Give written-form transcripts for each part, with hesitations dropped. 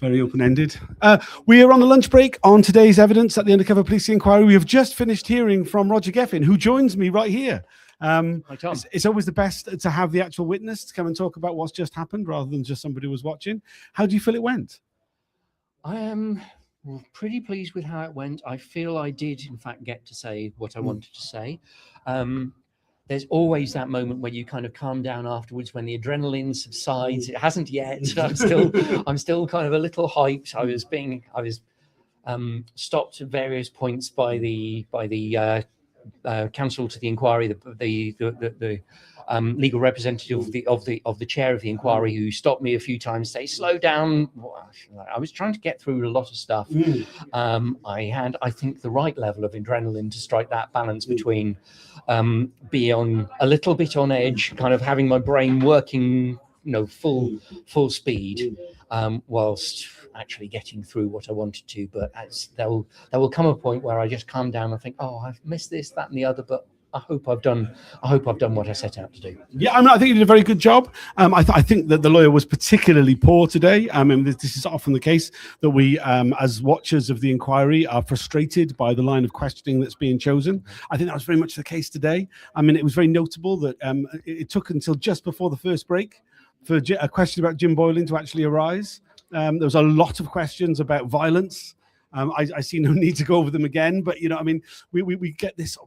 Very open-ended. We are on the lunch break on today's evidence at the Undercover Police Inquiry. We have just finished hearing from Roger Geffen, who joins me right here. Hi, Tom. It's always the best to have the actual witness to come and talk about what's just happened rather than just somebody who was watching. How do you feel it went? I am pretty pleased with how it went. I feel I did, in fact, get to say what I wanted to say. There's always that moment where you kind of calm down afterwards when the adrenaline subsides. It hasn't yet. I'm still kind of a little hyped. I was stopped at various points by the counsel to the inquiry, the legal representative of the chair of the inquiry, who stopped me a few times, say, "Slow down." I was trying to get through a lot of stuff. I had, I think, the right level of adrenaline to strike that balance between being a little bit on edge, kind of having my brain working, full speed, whilst actually getting through what I wanted to. But there will come a point where I just calm down and think, "Oh, I've missed this, that, and the other," but I hope I've done what I set out to do. Yeah, I think you did a very good job. I think that the lawyer was particularly poor today. This is often the case that we, as watchers of the inquiry, are frustrated by the line of questioning that's being chosen. I think that was very much the case today. It was very notable that it took until just before the first break for a question about Jim Boylan to actually arise. There was a lot of questions about violence. I see no need to go over them again, but we get this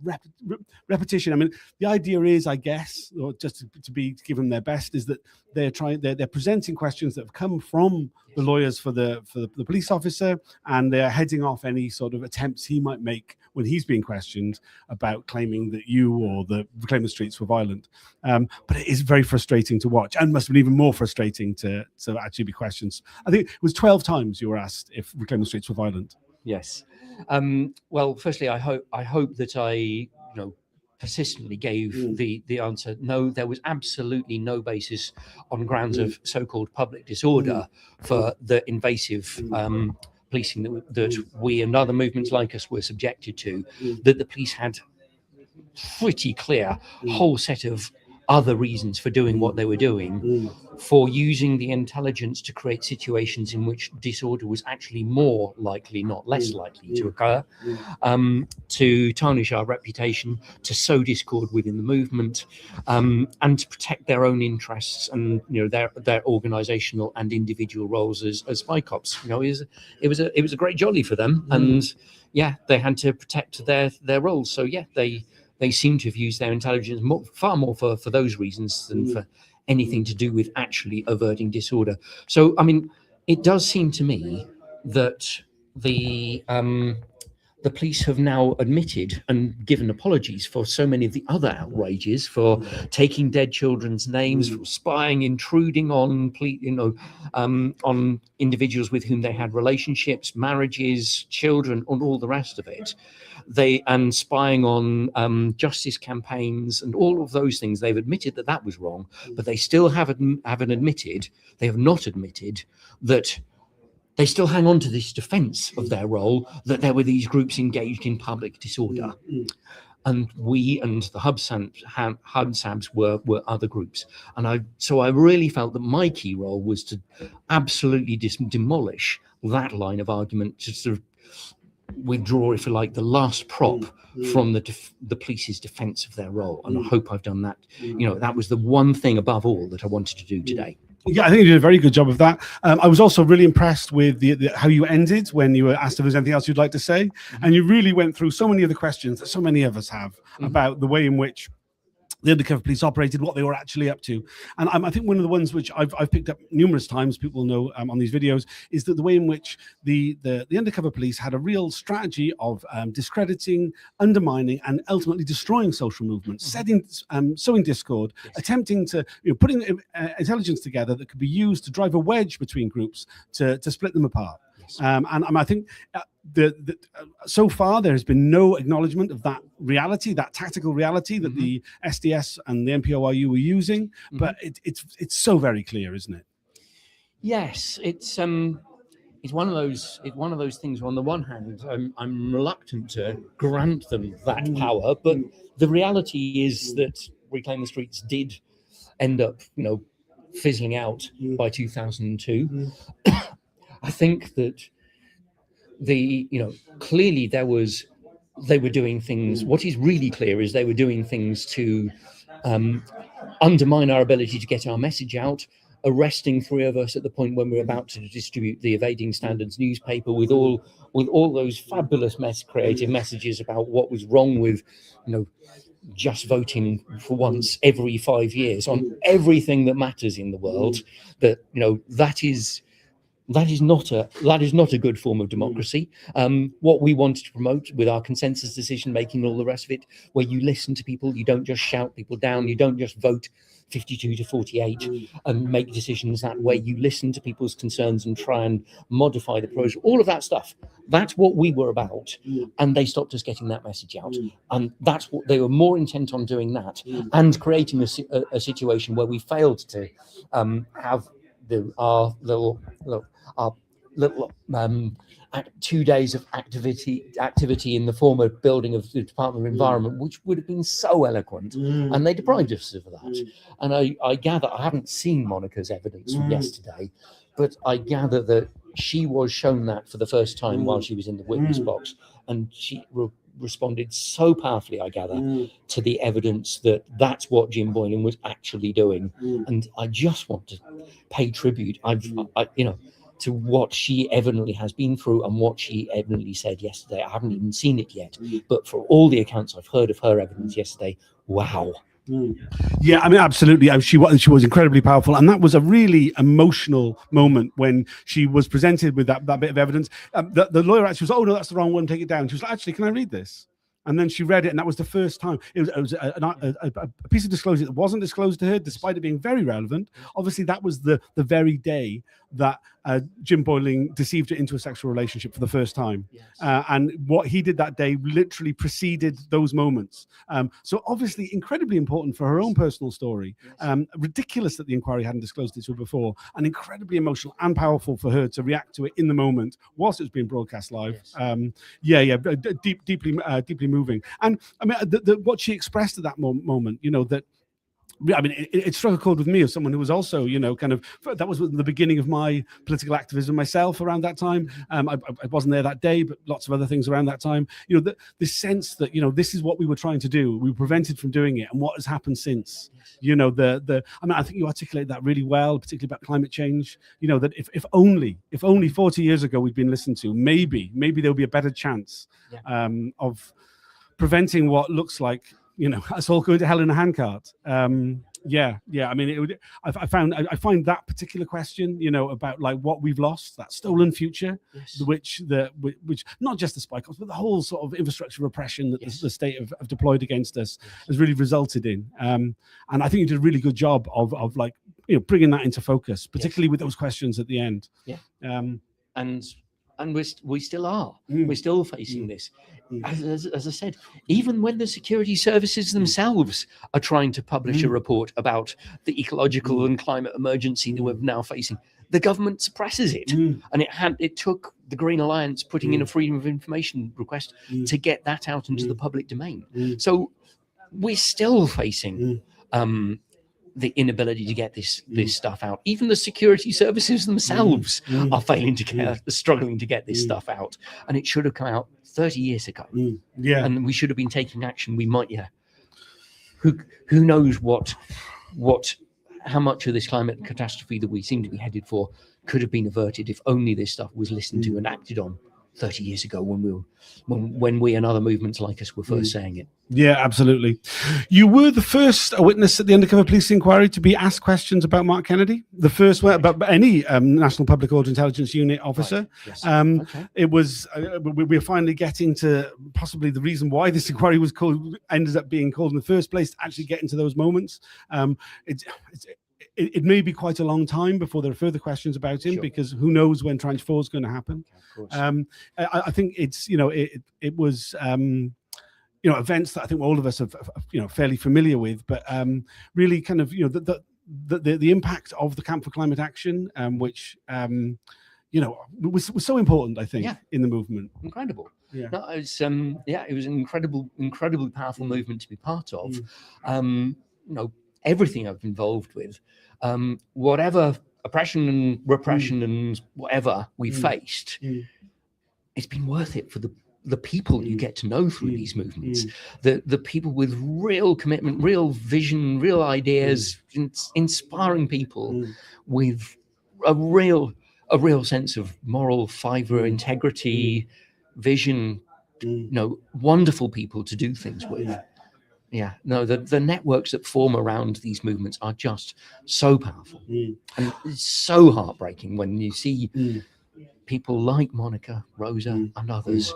repetition. The idea is, I guess, or just to give them their best, is that they're presenting questions that have come from the lawyers for the police officer, and they're heading off any sort of attempts he might make when he's being questioned about claiming that you or claim the streets were violent. But it is very frustrating to watch, and must have been even more frustrating to actually be questioned. I think it was 12 times you were asked if Reclaim the Streets were violent. Yes. Well, firstly, I hope that I persistently gave the answer. No, there was absolutely no basis on grounds of so-called public disorder for the invasive policing that we and other movements like us were subjected to. That the police had pretty clear whole set of other reasons for doing what they were doing, for using the intelligence to create situations in which disorder was actually more likely, not less likely, to occur, to tarnish our reputation, to sow discord within the movement, and to protect their own interests and their organizational and individual roles as spy cops. It was a great jolly for them, and they had to protect their roles. So they seem to have used their intelligence far more for those reasons than for anything to do with actually averting disorder. So, it does seem to me that the police have now admitted and given apologies for so many of the other outrages, for taking dead children's names, for spying, intruding on individuals with whom they had relationships, marriages, children, and all the rest of it. And spying on justice campaigns and all of those things. They've admitted that was wrong, but they still have not admitted that they still hang on to this defense of their role, that there were these groups engaged in public disorder. And we and the Hubsabs were other groups. And so I really felt that my key role was to absolutely demolish that line of argument, to sort of withdraw, if you like, the last prop from the police's defense of their role. And I hope I've done that. That was the one thing above all that I wanted to do today. Yeah, I think you did a very good job of that. I was also really impressed with how you ended when you were asked if there's anything else you'd like to say. And you really went through so many of the questions that so many of us have about the way in which the undercover police operated, what they were actually up to. And I think one of the ones which I've picked up numerous times, people know on these videos, is that the way in which the undercover police had a real strategy of discrediting, undermining, and ultimately destroying social movements, sowing discord, attempting to, putting intelligence together that could be used to drive a wedge between groups to split them apart. And I think so far there has been no acknowledgement of that reality, that tactical reality that the SDS and the NPOIU were using, but it's so very clear, isn't it? Yes, it's one of those things where on the one hand I'm reluctant to grant them that power, but the reality is that Reclaim the Streets did end up fizzling out by 2002. I think that clearly they were doing things. What is really clear is they were doing things to undermine our ability to get our message out, arresting 3 of us at the point when we were about to distribute the Evading Standards newspaper with all those fabulous creative messages about what was wrong with, just voting for once every 5 years on everything that matters in the world. That is not a good form of democracy. What we wanted to promote with our consensus decision making and all the rest of it, where you listen to people, you don't just shout people down, you don't just vote 52 to 48 and make decisions that way. You listen to people's concerns and try and modify the process. All of that stuff. That's what we were about, and they stopped us getting that message out. And that's what they were more intent on doing, that and creating a situation where we failed to have our little 2 days of activity in the former building of the Department of Environment, which would have been so eloquent, and they deprived us of that. And I gather, I haven't seen Monica's evidence from yesterday, but I gather that she was shown that for the first time while she was in the witness box, and she responded so powerfully, I gather, to the evidence that that's what Jim Boylan was actually doing. And I just want to pay tribute, to what she evidently has been through and what she evidently said yesterday. I haven't even seen it yet, but for all the accounts I've heard of her evidence yesterday, wow. Yeah, I mean, absolutely. She was incredibly powerful, and that was a really emotional moment when she was presented with that bit of evidence. The lawyer actually was, "Oh no, that's the wrong one. Take it down." She was like, "Actually, can I read this?" And then she read it, and that was the first time. It was a piece of disclosure that wasn't disclosed to her, despite it being very relevant. Obviously, that was the very day that Jim Boylan deceived her into a sexual relationship for the first time. Yes. And what he did that day literally preceded those moments. So obviously incredibly important for her own personal story. Yes. Ridiculous that the inquiry hadn't disclosed it to her before, and incredibly emotional and powerful for her to react to it in the moment whilst it was being broadcast live. Yes. Deeply moving. And I mean, what she expressed at that moment, that, I mean, it struck a chord with me as someone who was also, that was the beginning of my political activism myself around that time. I wasn't there that day, but lots of other things around that time. This sense that, this is what we were trying to do. We were prevented from doing it. And what has happened since? I mean, I think you articulate that really well, particularly about climate change. That if only 40 years ago we'd been listened to, maybe there'll be a better chance of preventing what looks like, us all going to hell in a handcart. I mean, I find that particular question, about like what we've lost, that stolen future, which not just the spike ups, but the whole sort of infrastructure repression that the state have deployed against us has really resulted in. And I think you did a really good job of like, bringing that into focus, particularly with those questions at the end. Yeah. And we still are. We're still facing this. As I said, even when the security services themselves are trying to publish a report about the ecological and climate emergency that we're now facing, the government suppresses it. And it took the Green Alliance putting in a freedom of information request to get that out into the public domain. So we're still facing the inability to get this stuff out. Even the security services themselves are struggling to get this stuff out, and it should have come out 30 years ago. And we should have been taking action. We might, who knows how much of this climate catastrophe that we seem to be headed for could have been averted if only this stuff was listened to and acted on 30 years ago when we and other movements like us were first saying it. Yeah, absolutely. You were the first witness at the undercover police inquiry to be asked questions about Mark Kennedy. The first one about any National Public Order Intelligence Unit officer. Right. Yes. It was we're finally getting to possibly the reason why this inquiry was ended up being called in the first place, to actually get into those moments. It may be quite a long time before there are further questions about him, because who knows when Tranche 4 is going to happen. I think it's it was events that I think all of us are fairly familiar with, but really kind of the impact of the Camp for Climate Action, which was so important, I think, in the movement. Incredible. Yeah. No, it was it was an incredibly powerful movement to be part of. Everything I've been involved with, whatever oppression and repression and whatever we faced, it's been worth it for the people you get to know through these movements, the people with real commitment, real vision, real ideas, inspiring people with a real sense of moral fibre, integrity, vision, wonderful people to do things with. Yeah, no, the networks that form around these movements are just so powerful. And it's so heartbreaking when you see people like Monica, Rosa, and others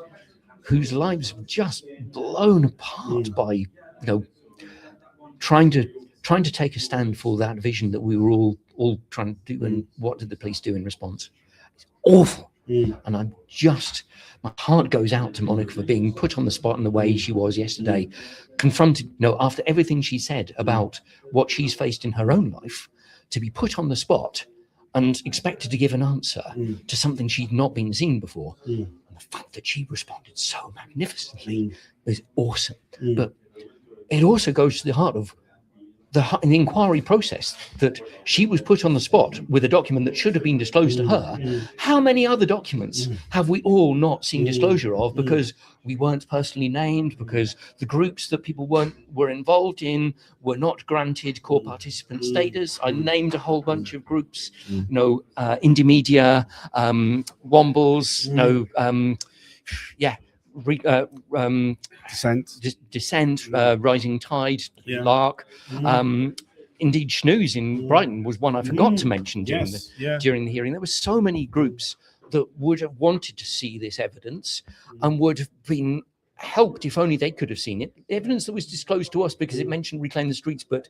whose lives are just blown apart by, trying to take a stand for that vision that we were all trying to do. And what did the police do in response? It's awful. And my heart goes out to Monica for being put on the spot in the way she was yesterday, confronted, after everything she said about what she's faced in her own life, to be put on the spot and expected to give an answer to something she'd not been seen before. And the fact that she responded so magnificently is awesome. But it also goes to the heart of the inquiry process, that she was put on the spot with a document that should have been disclosed to her. How many other documents have we all not seen disclosure of because we weren't personally named, because the groups that people were involved in were not granted core participant status? I named a whole bunch of groups, Indie Media, Wombles, Descent, Rising Tide, Lark, indeed Snooze in Brighton was one I forgot to mention during the hearing. There were so many groups that would have wanted to see this evidence and would have been helped if only they could have seen it. The evidence that was disclosed to us, because it mentioned Reclaim the Streets, but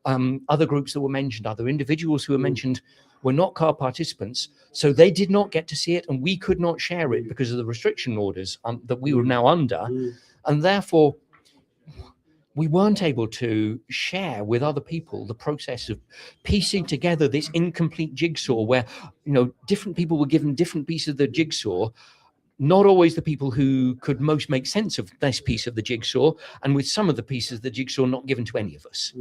other groups that were mentioned, other individuals who were mentioned, were not car participants, so they did not get to see it, and we could not share it because of the restriction orders that we were now under, and therefore we weren't able to share with other people the process of piecing together this incomplete jigsaw where, different people were given different pieces of the jigsaw, not always the people who could most make sense of this piece of the jigsaw, and with some of the pieces of the jigsaw not given to any of us.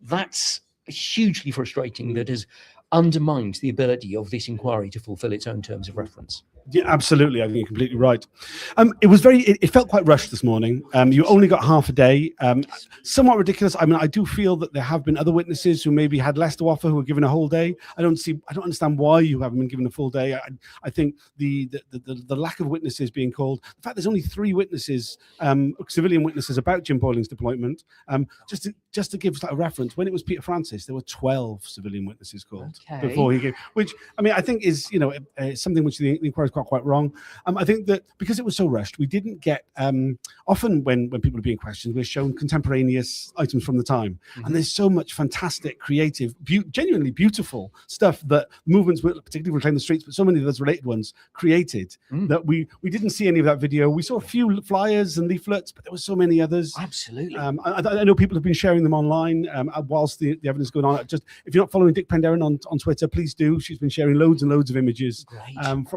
That's hugely frustrating. That has undermined the ability of this inquiry to fulfill its own terms of reference. Yeah, absolutely. I think you're completely right. It felt quite rushed this morning. You only got half a day. Somewhat ridiculous. I mean, I do feel that there have been other witnesses who maybe had less to offer who were given a whole day. I don't understand why you haven't been given a full day. I think the lack of witnesses being called, the fact there's only 3 witnesses, civilian witnesses about Jim Boyling's deployment. Just to give a reference, when it was Peter Francis, there were 12 civilian witnesses called before he gave, which I think is something which the inquiry got quite wrong. I think that because it was so rushed, we didn't get often when people are being questioned, we're shown contemporaneous items from the time, and there's so much fantastic, creative, genuinely beautiful stuff that movements, particularly Reclaim the Streets, but so many of those related ones created that we didn't see any of that video. We saw a few flyers and leaflets, but there were so many others. Absolutely. I know people have been sharing them online whilst the evidence is going on. Just if you're not following Dick Penderyn on Twitter, please do. She's been sharing loads and loads of images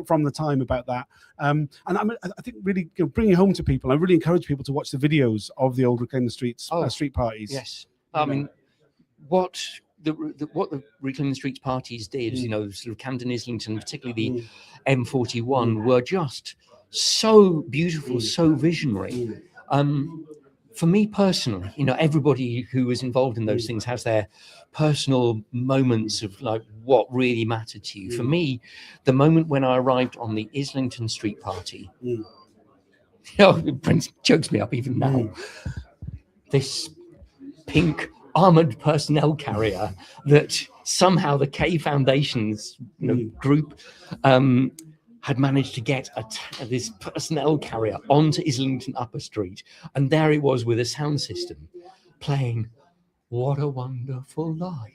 from the time about that. And I think really bringing it home to people, I really encourage people to watch the videos of the old Reclaim the Streets street parties. Yes. I mean, what the Reclaim the Streets parties did, sort of Camden, Islington, particularly the M41, were just so beautiful, so visionary. For me personally, everybody who was involved in those things has their personal moments of like what really mattered to you. For me, the moment when I arrived on the Islington Street Party, Prince chokes me up even now. This pink armored personnel carrier that somehow the K Foundation's group had managed to get this personnel carrier onto Islington Upper Street, and there it was with a sound system playing "What a Wonderful Life."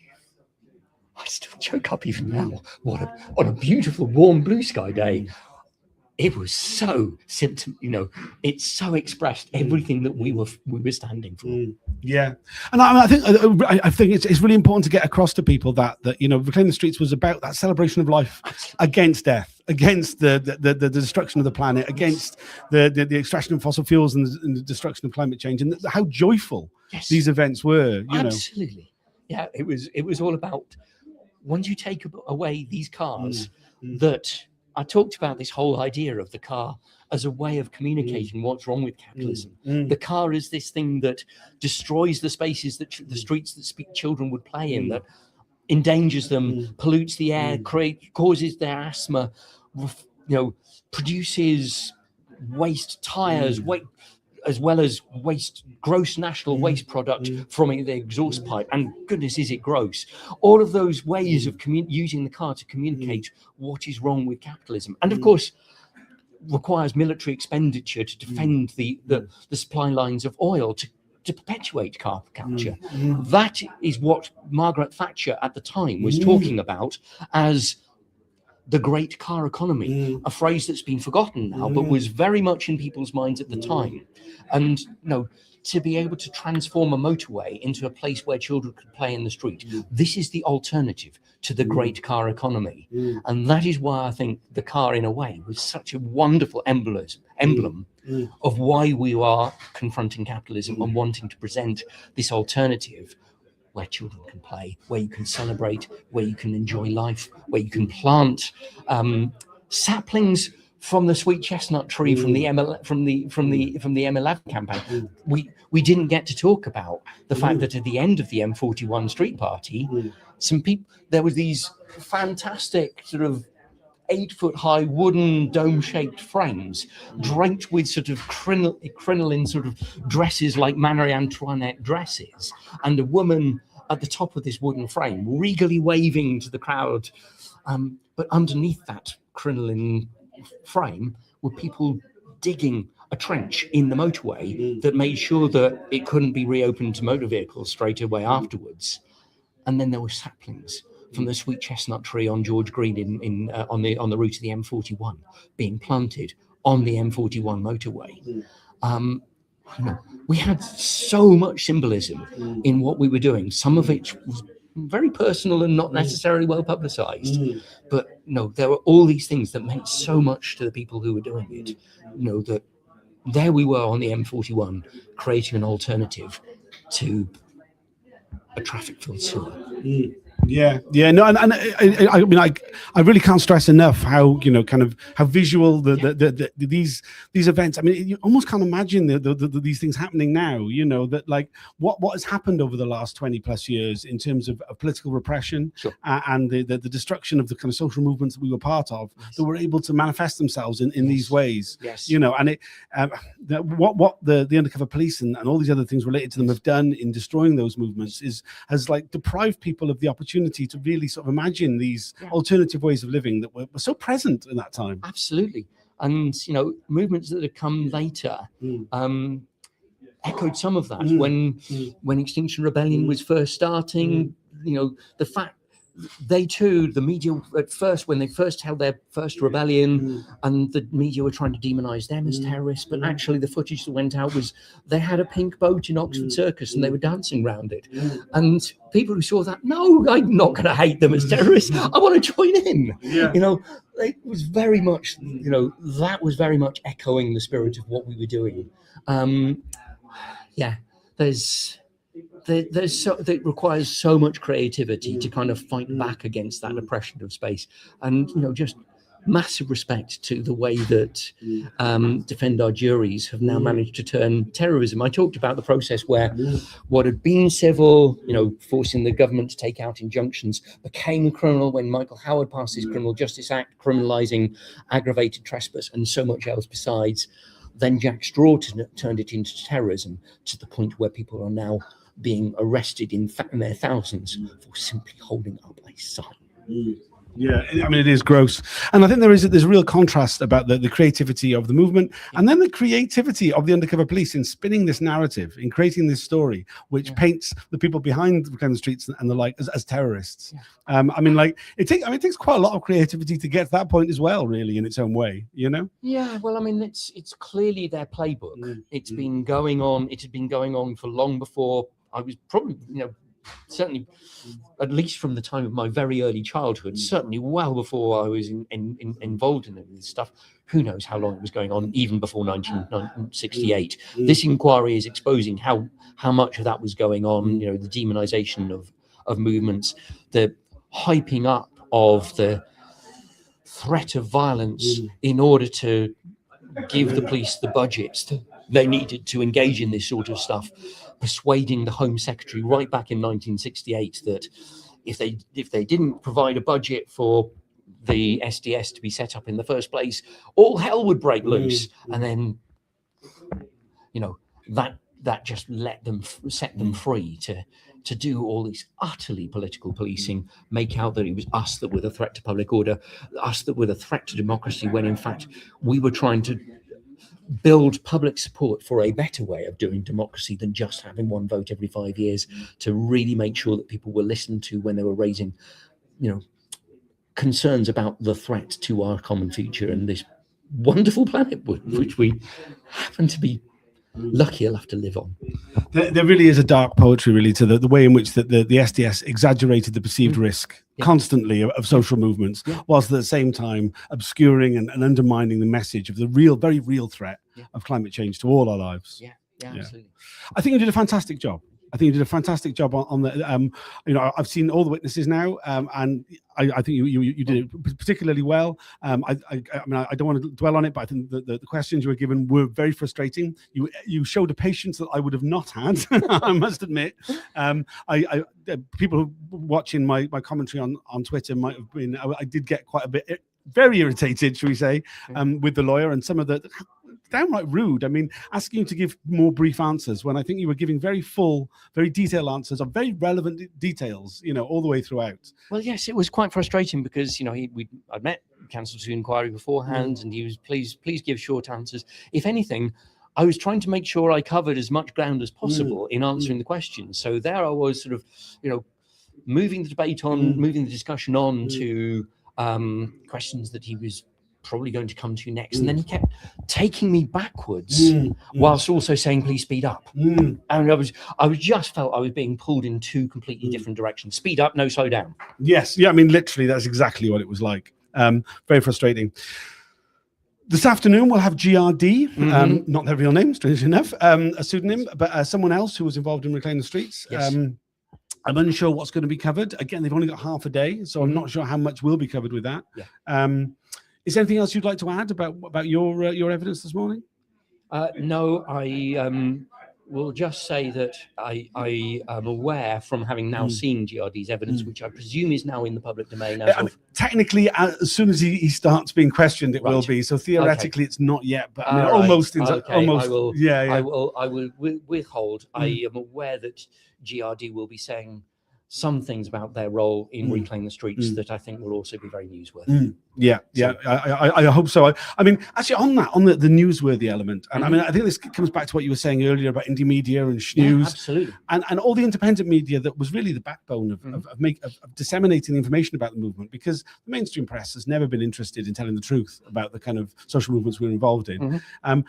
I still choke up even now. On a beautiful, warm blue sky day. It was so it so expressed everything that we were standing for. Yeah, and I think it's really important to get across to people that Reclaim the Streets was about that celebration of life against death, against the destruction of the planet, against the extraction of fossil fuels and the destruction of climate change, and how joyful these events were. Absolutely, yeah. It was all about once you take away these cars that I talked about, this whole idea of the car as a way of communicating what's wrong with capitalism. The car is this thing that destroys the spaces that the streets that children would play in, that endangers them, pollutes the air, causes their asthma, produces waste tires, as well as waste, gross national waste product from the exhaust pipe, and goodness, is it gross. All of those ways of using the car to communicate what is wrong with capitalism, and of course requires military expenditure to defend the supply lines of oil to perpetuate car capture. That is what Margaret Thatcher at the time was talking about as the great car economy, a phrase that's been forgotten now, but was very much in people's minds at the time. And to be able to transform a motorway into a place where children could play in the street, this is the alternative to the great car economy. And that is why I think the car, in a way, was such a wonderful emblem of why we are confronting capitalism and wanting to present this alternative where children can play, where you can celebrate, where you can enjoy life, where you can plant saplings from the sweet chestnut tree from the M11 campaign. We didn't get to talk about the fact that at the end of the M41 street party, there was these fantastic sort of 8-foot high wooden dome-shaped frames draped with sort of crinoline sort of dresses like Marie Antoinette dresses, and a woman at the top of this wooden frame regally waving to the crowd, but underneath that crinoline frame were people digging a trench in the motorway that made sure that it couldn't be reopened to motor vehicles straight away afterwards. And then there were saplings from the sweet chestnut tree on George Green on the route of the M41 being planted on the M41 motorway. We had so much symbolism in what we were doing. Some of it was very personal and not necessarily well publicized, but there were all these things that meant so much to the people who were doing it. That there we were on the M41 creating an alternative to a traffic-filled sewer. No, and I mean, I really can't stress enough how how visual these events. I mean, you almost can't imagine these things happening now. That like what has happened over the last 20 plus years in terms of political repression, and the destruction of the kind of social movements that we were part of, that were able to manifest themselves in these ways. And it what the undercover police and all these other things related to them have done in destroying those movements has like deprived people of the opportunity to really sort of imagine these alternative ways of living that were so present in that time. Absolutely. And movements that have come later echoed some of that. When Extinction Rebellion was first starting, the fact they too, the media at first, when they first held their first rebellion, and the media were trying to demonize them as terrorists, but actually the footage that went out was they had a pink boat in Oxford Circus and they were dancing around it. And people who saw that, no, I'm not going to hate them as terrorists. I want to join in. It was very much, that was very much echoing the spirit of what we were doing. It requires so much creativity to kind of fight back against that oppression of space, and just massive respect to the way that Defend Our Juries have now managed to turn terrorism. I talked about the process where what had been civil, forcing the government to take out injunctions, became criminal when Michael Howard passed his Criminal Justice Act, criminalising aggravated trespass and so much else besides. Then Jack Straw turned it into terrorism, to the point where people are now being arrested in their thousands for simply holding up a sign. I mean, it is gross. And I think there's a real contrast about the creativity of the movement and then the creativity of the undercover police in spinning this narrative, in creating this story, which paints the people behind the streets and the like as terrorists. I mean, it takes quite a lot of creativity to get to that point as well, really, in its own way, Yeah, well, I mean, it's clearly their playbook. It's been going on. It had been going on for long before I was probably, certainly, at least from the time of my very early childhood, certainly well before I was involved in this stuff. Who knows how long it was going on, even before 1968. This inquiry is exposing how much of that was going on, the demonization of movements, the hyping up of the threat of violence in order to give the police the budgets they needed to engage in this sort of stuff, persuading the Home Secretary right back in 1968 that if they didn't provide a budget for the SDS to be set up in the first place, all hell would break loose. And then, that just set them free to do all this utterly political policing, make out that it was us that were the threat to public order, us that were the threat to democracy, when in fact we were trying to build public support for a better way of doing democracy than just having one vote every 5 years, to really make sure that people were listened to when they were raising, concerns about the threat to our common future and this wonderful planet which we happen to be lucky enough to live on. There really is a dark poetry, really, to the way in which the SDS exaggerated the perceived risk constantly of social movements, whilst at the same time obscuring and undermining the message of the very real threat of climate change to all our lives. Yeah, absolutely. I think you did a fantastic job. On the, I've seen all the witnesses now, and I think you did it particularly well. I don't want to dwell on it, but I think the questions you were given were very frustrating. You showed a patience that I would have not had, I must admit. People watching my commentary on Twitter might have been, I did get quite a bit, very irritated, shall we say, with the lawyer and some of the downright rude. I mean, asking you to give more brief answers when I think you were giving very full, very detailed answers of very relevant details, all the way throughout. Well, yes, it was quite frustrating because, I'd met counsel to inquiry beforehand, and he was, please give short answers. If anything, I was trying to make sure I covered as much ground as possible in answering the questions. So there I was sort of, moving the debate on, moving the discussion on to questions that he was probably going to come to next, and then he kept taking me backwards whilst also saying please speed up, and I just felt I was being pulled in two completely different directions. Speed up, no, slow down. Yes, I mean, literally that's exactly what it was like. Very frustrating. This afternoon we'll have GRD, not their real name, strangely enough, a pseudonym, but someone else who was involved in Reclaim the Streets. Yes. I'm unsure what's going to be covered. Again, they've only got half a day, so I'm not sure how much will be covered with that. Is there anything else you'd like to add about your evidence this morning? No, I will just say that I am aware from having now seen GRD's evidence, which I presume is now in the public domain. Technically, as soon as he starts being questioned, it will be. So theoretically, it's not yet, but I mean, almost. Almost. I will withhold. I am aware that GRD will be saying some things about their role in Reclaim the Streets that I think will also be very newsworthy. I hope so. I mean, actually, on the newsworthy element, and I mean, I think this comes back to what you were saying earlier about indie media and Schnews, absolutely, and all the independent media that was really the backbone of disseminating the information about the movement, because the mainstream press has never been interested in telling the truth about the kind of social movements we're involved in, and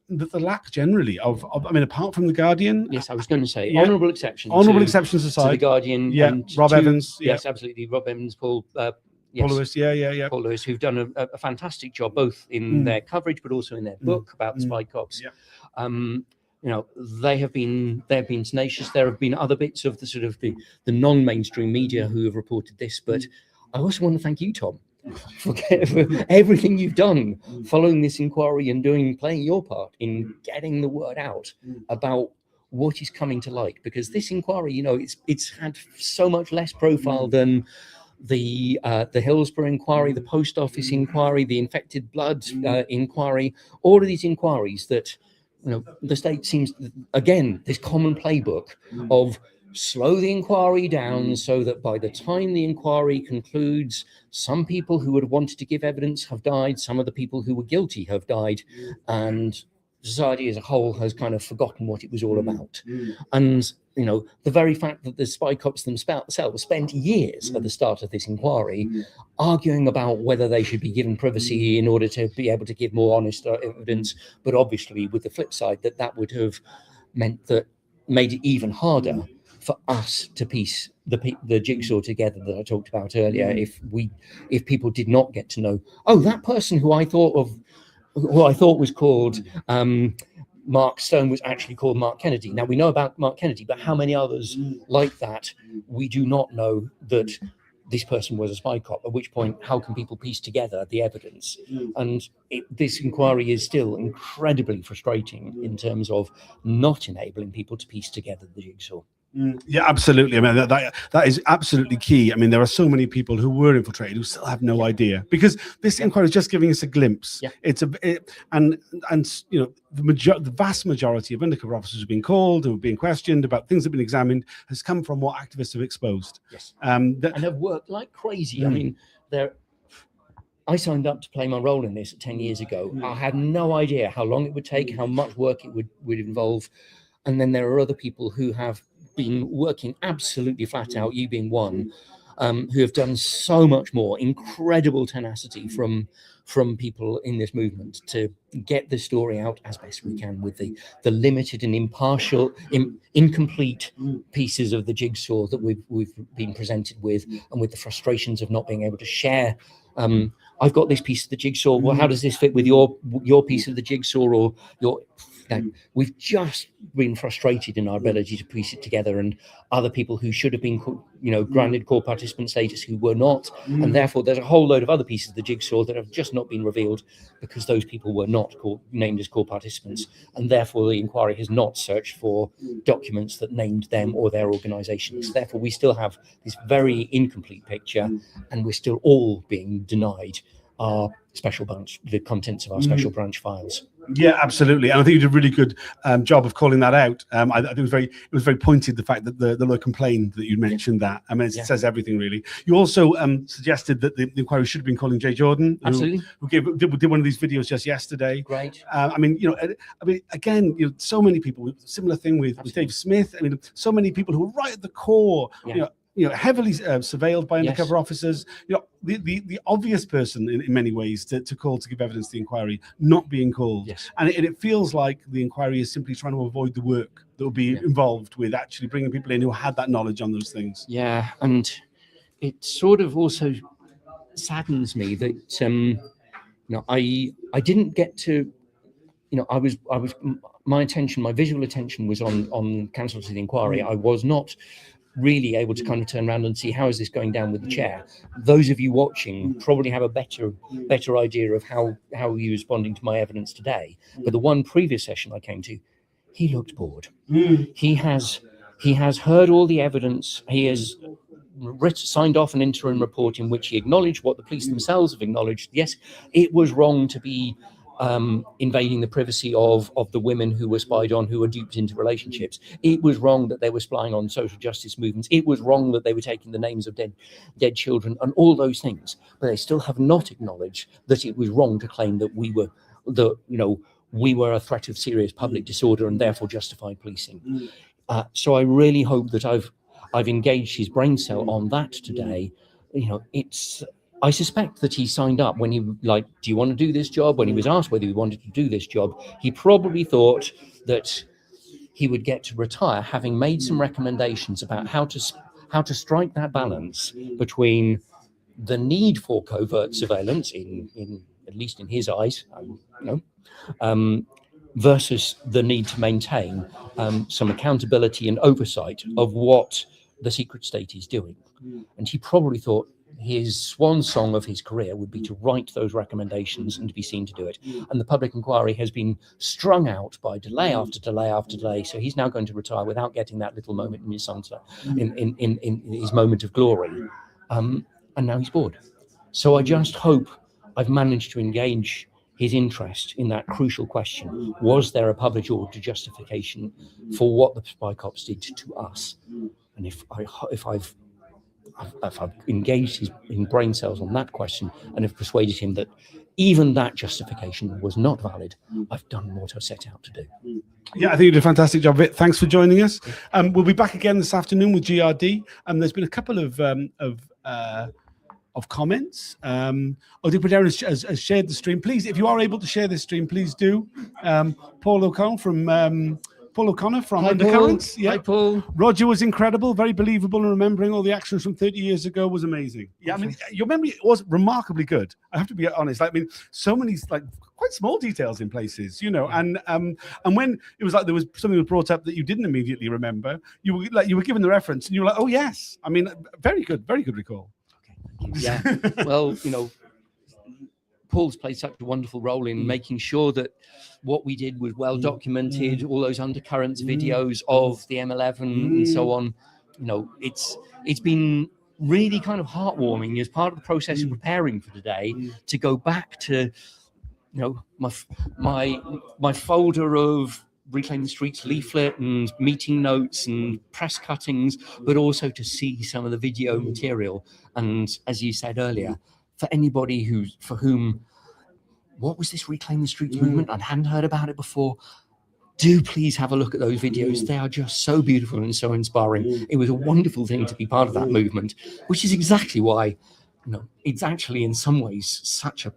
the lack generally of I mean, apart from the Guardian. Yes, I was going to say honourable exceptions. Honourable exceptions aside, to the Guardian. And Rob Evans. Yes, absolutely. Rob Evans, Paul. Paul Lewis. Paul Lewis, who've done a fantastic job both in their coverage but also in their book about the spy cops. They have been tenacious. There have been other bits of the sort of the non-mainstream media who have reported this, but I also want to thank you, Tom, for everything you've done following this inquiry and playing your part in getting the word out about what is coming to light, because this inquiry, it's had so much less profile than the Hillsborough inquiry, the post office inquiry, the infected blood inquiry, all of these inquiries that the state seems, again, this common playbook of slow the inquiry down so that by the time the inquiry concludes, some people who had wanted to give evidence have died, some of the people who were guilty have died, and society as a whole has kind of forgotten what it was all about. And the very fact that the spy cops themselves spent years at the start of this inquiry arguing about whether they should be given privacy in order to be able to give more honest evidence, but obviously with the flip side that would have made it even harder for us to piece the jigsaw together that I talked about earlier. If people did not get to know, that person who I thought was called Mark Stone was actually called Mark Kennedy. Now we know about Mark Kennedy, but how many others like that we do not know that this person was a spy cop, at which point, how can people piece together the evidence? And this inquiry is still incredibly frustrating in terms of not enabling people to piece together the jigsaw. Yeah, absolutely. I mean, that is absolutely key. I mean, there are so many people who were infiltrated who still have no idea, because this inquiry is just giving us a glimpse. Yeah. And you know, the vast majority of undercover officers who've been called, who have been questioned about things that have been examined, has come from what activists have exposed. Yes. And have worked like crazy. I mean, I signed up to play my role in this 10 years ago. I had no idea how long it would take, how much work it would involve. And then there are other people who have been working absolutely flat out, you being one, who have done so much more, incredible tenacity from people in this movement to get the story out as best we can with the limited and impartial, incomplete pieces of the jigsaw that we've been presented with, and with the frustrations of not being able to share. I've got this piece of the jigsaw. Well, how does this fit with your piece of the jigsaw, or your? We've just been frustrated in our ability to piece it together, and other people who should have been, granted core participant status who were not, and therefore there's a whole load of other pieces of the jigsaw that have just not been revealed because those people were not named as core participants, and therefore the inquiry has not searched for documents that named them or their organisations. Therefore, we still have this very incomplete picture, and we're still all being denied our special branch, the contents of our special branch files. Yeah, absolutely, and I think you did a really good job of calling that out. I think it was very pointed, the fact that the lawyer complained that you mentioned that. I mean, it says everything really. You also suggested that the inquiry should have been calling Jay Jordan, who did one of these videos just yesterday. Great. I mean, again, so many people. Similar thing with Dave Smith. I mean, so many people who are right at the core. Heavily surveilled by undercover officers. The obvious person in many ways to call to give evidence to the inquiry, not being called. Yes. And it feels like the inquiry is simply trying to avoid the work that will be involved with actually bringing people in who had that knowledge on those things. Yeah, and it sort of also saddens me that I didn't get to, my visual attention was on counsel to the inquiry. I was not really able to kind of turn around and see how is this going down with the chair. Those of you watching probably have a better idea of how he was responding to my evidence today. But the one previous session I came to, he looked bored. He has heard all the evidence. He has signed off an interim report in which he acknowledged what the police themselves have acknowledged. Yes, it was wrong to be invading the privacy of the women who were spied on, who were duped into relationships. It was wrong that they were spying on social justice movements. It was wrong that they were taking the names of dead children and all those things. But they still have not acknowledged that it was wrong to claim that we were a threat of serious public disorder and therefore justified policing. So I really hope that I've engaged his brain cell on that today. I suspect that he signed up when do you want to do this job? When he was asked whether he wanted to do this job, he probably thought that he would get to retire having made some recommendations about how to strike that balance between the need for covert surveillance, in at least in his eyes, versus the need to maintain some accountability and oversight of what the secret state is doing. And he probably thought his swan song of his career would be to write those recommendations and to be seen to do it. And the public inquiry has been strung out by delay after delay after delay. So he's now going to retire without getting that little moment in his sunset, in his moment of glory. And now he's bored. So I just hope I've managed to engage his interest in that crucial question. Was there a public order justification for what the spy cops did to us? And if I've engaged his brain cells on that question and have persuaded him that even that justification was not valid, I've done what I set out to do. Yeah, I think you did a fantastic job of it. Thanks for joining us. We'll be back again this afternoon with GRD. There's been a couple of comments. Odi Pradera has shared the stream. Please, if you are able to share this stream, please do. Paul O'Connor from Hi, Undercurrents. Paul. Yeah. Hi, Paul. Roger was incredible, very believable, and remembering all the actions from 30 years ago was amazing. Yeah, I mean, your memory was remarkably good. I have to be honest. I mean, so many quite small details in places, and when it was there was something was brought up that you didn't immediately remember, you were given the reference, and you were like, oh yes. I mean, very good recall. Yeah. Well, Paul's played such a wonderful role in making sure that what we did was well documented, all those undercurrents videos of the M11 and so on. It's been really kind of heartwarming as part of the process of preparing for today to go back to my folder of Reclaim the Streets leaflet and meeting notes and press cuttings, but also to see some of the video material. And as you said earlier, for anybody for whom what was this Reclaim the Streets movement? I hadn't heard about it before. Do please have a look at those videos. They are just so beautiful and so inspiring. It was a wonderful thing to be part of that movement, which is exactly why, it's actually in some ways such a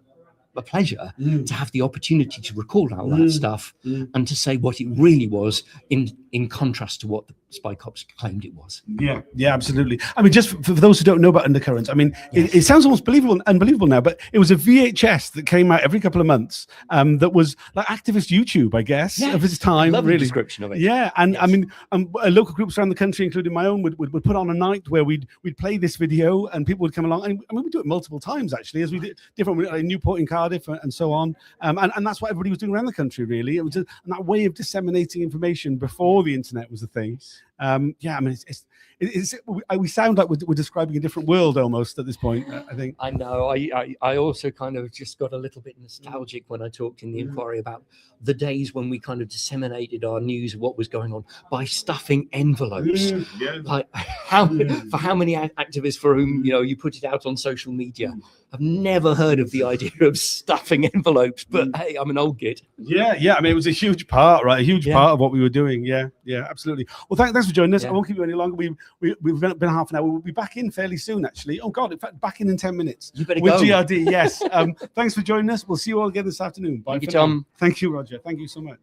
pleasure to have the opportunity to record all that stuff and to say what it really was in contrast to what the Spy Cops claimed it was. Yeah, absolutely. I mean, just for those who don't know about undercurrents, I mean, it sounds almost unbelievable now, but it was a VHS that came out every couple of months that was like activist YouTube, I guess, of its time. Lovely really description of it. Yeah, and I mean, local groups around the country, including my own, would put on a night where we'd play this video and people would come along. And I mean, we do it multiple times actually, as we did different like Newport in Cardiff and so on. And that's what everybody was doing around the country, really. It was and that way of disseminating information before the internet was a thing. I mean, we sound like we're describing a different world almost at this point, I think. I know. I also kind of just got a little bit nostalgic when I talked in the inquiry about the days when we kind of disseminated our news of what was going on by stuffing envelopes. Like how many activists for whom you put it out on social media have never heard of the idea of stuffing envelopes, but hey, I'm an old git. Yeah. I mean, it was a huge part, right? A huge part of what we were doing. Yeah, absolutely. Well, thanks for joining us. I won't keep you any longer. We've been half an hour. We'll be back in fairly soon, actually. Oh God, in fact, back in 10 minutes. You better with go. GRD. Yes. Thanks for joining us. We'll see you all again this afternoon. Bye. Thank you, Tom. Thank you, Roger. Thank you so much.